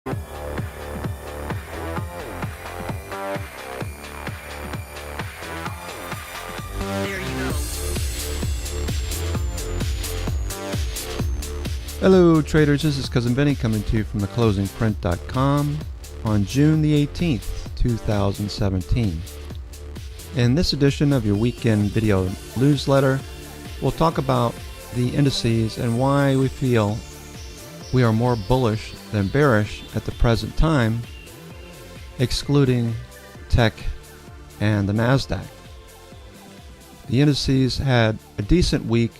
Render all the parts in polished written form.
There you go. Hello traders, this is Cousin Vinny coming to you from theclosingprint.com on June the 18th, 2017. In this edition of your weekend video newsletter, we'll talk about the indices and why we feel we are more bullish than bearish at the present time, excluding tech and the NASDAQ. The indices had a decent week,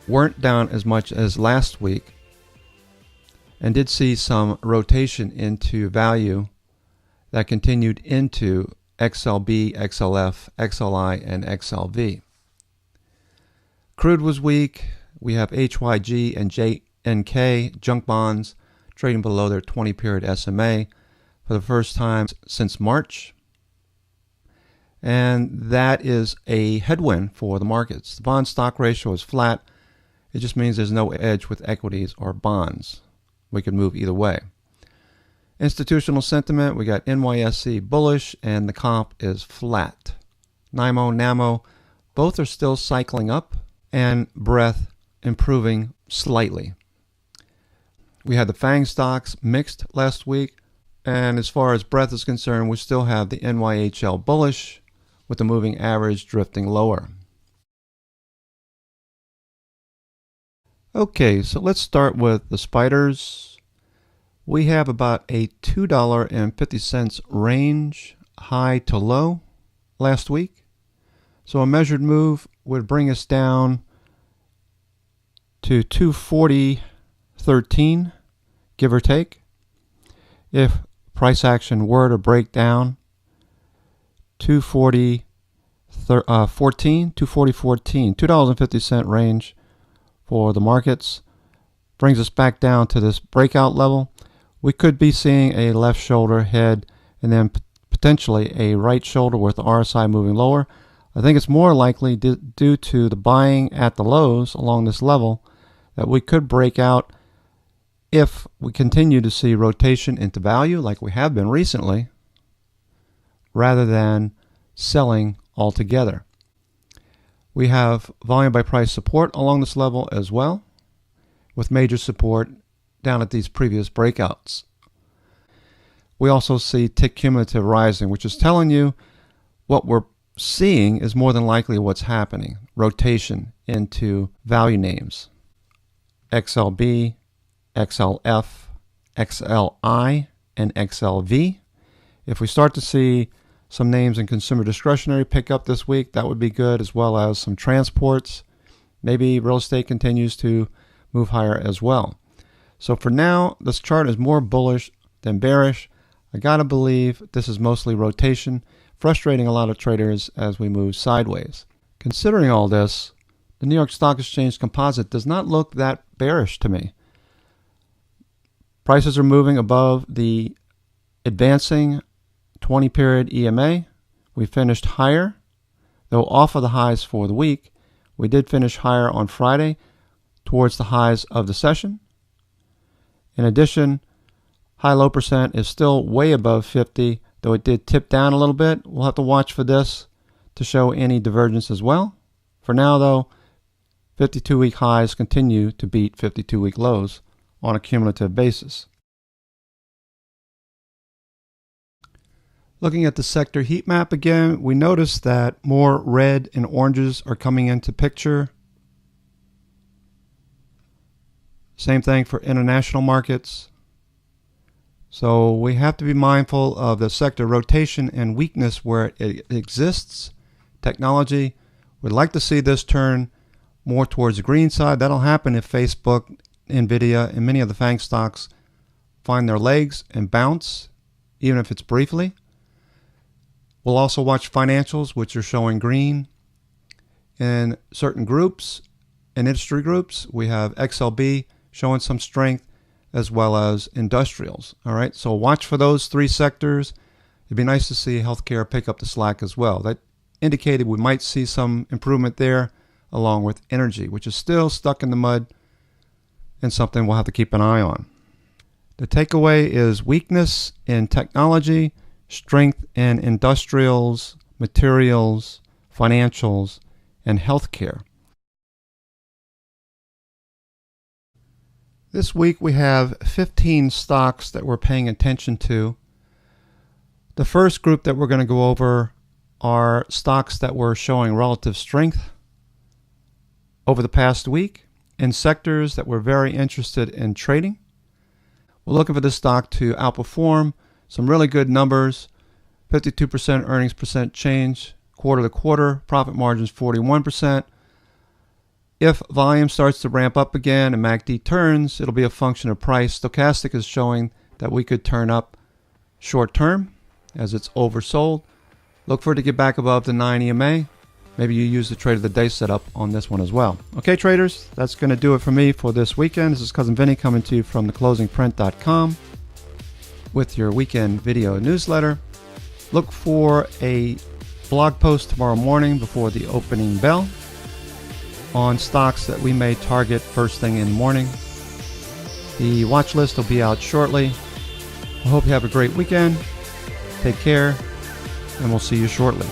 weren't down as much as last week, and did see some rotation into value that continued into XLB, XLF, XLI, and XLV. Crude was weak. We have HYG and JNK junk bonds trading below their 20-period SMA for the first time since March. And that is a headwind for the markets. The bond stock ratio is flat. It just means there's no edge with equities or bonds. We could move either way. Institutional sentiment, we got NYSE bullish and the comp is flat. NYMO, NAMO, both are still cycling up and breadth improving slightly. We had the FANG stocks mixed last week, and as far as breadth is concerned, we still have the NYHL bullish with the moving average drifting lower. Okay, so let's start with the spiders. We have about a $2.50 range high to low last week. So a measured move would bring us down to 240.13, give or take. If price action were to break down, 240.14, $2.50 range for the markets brings us back down to this breakout level. We could be seeing a left shoulder head and then potentially a right shoulder with the RSI moving lower. I think it's more likely due to the buying at the lows along this level that we could break out if we continue to see rotation into value like we have been recently, rather than selling altogether. We have volume by price support along this level as well, with major support down at these previous breakouts. We also see tick cumulative rising, which is telling you what we're seeing is more than likely what's happening. Rotation into value names. XLB, XLF, XLI, and XLV. If we start to see some names in consumer discretionary pick up this week, that would be good, as well as some transports. Maybe real estate continues to move higher as well. So for now, this chart is more bullish than bearish. I gotta believe this is mostly rotation, frustrating a lot of traders as we move sideways. Considering all this, the New York Stock Exchange Composite does not look that bearish to me. Prices are moving above the advancing 20-period EMA. We finished higher, though off of the highs for the week. We did finish higher on Friday towards the highs of the session. In addition, high-low percent is still way above 50, though it did tip down a little bit. We'll have to watch for this to show any divergence as well. For now, though, 52-week highs continue to beat 52-week lows on a cumulative basis. Looking at the sector heat map again, we notice that more red and oranges are coming into picture. Same thing for international markets. So we have to be mindful of the sector rotation and weakness where it exists. Technology, we'd like to see this turn more towards the green side. That'll happen if Facebook, Nvidia, and many of the FANG stocks find their legs and bounce, even if it's briefly. We'll also watch financials, which are showing green. In certain groups and industry groups, we have XLB showing some strength, as well as industrials. All right, so watch for those three sectors. It'd be nice to see healthcare pick up the slack as well. That indicated we might see some improvement there, along with energy, which is still stuck in the mud and something we'll have to keep an eye on. The takeaway is weakness in technology, strength in industrials, materials, financials, and healthcare. This week we have 15 stocks that we're paying attention to. The first group that we're going to go over are stocks that were showing relative strength over the past week in sectors that we're very interested in trading. We're looking for this stock to outperform some really good numbers, 52% earnings percent change, quarter to quarter, profit margins 41%. If volume starts to ramp up again and MACD turns, it'll be a function of price. Stochastic is showing that we could turn up short term as it's oversold. Look for it to get back above the 9 EMA. Maybe you use the trade of the day setup on this one as well. Okay, traders, that's going to do it for me for this weekend. This is Cousin Vinny coming to you from theclosingprint.com with your weekend video newsletter. Look for a blog post tomorrow morning before the opening bell on stocks that we may target first thing in the morning. The watch list will be out shortly. I hope you have a great weekend. Take care, and we'll see you shortly.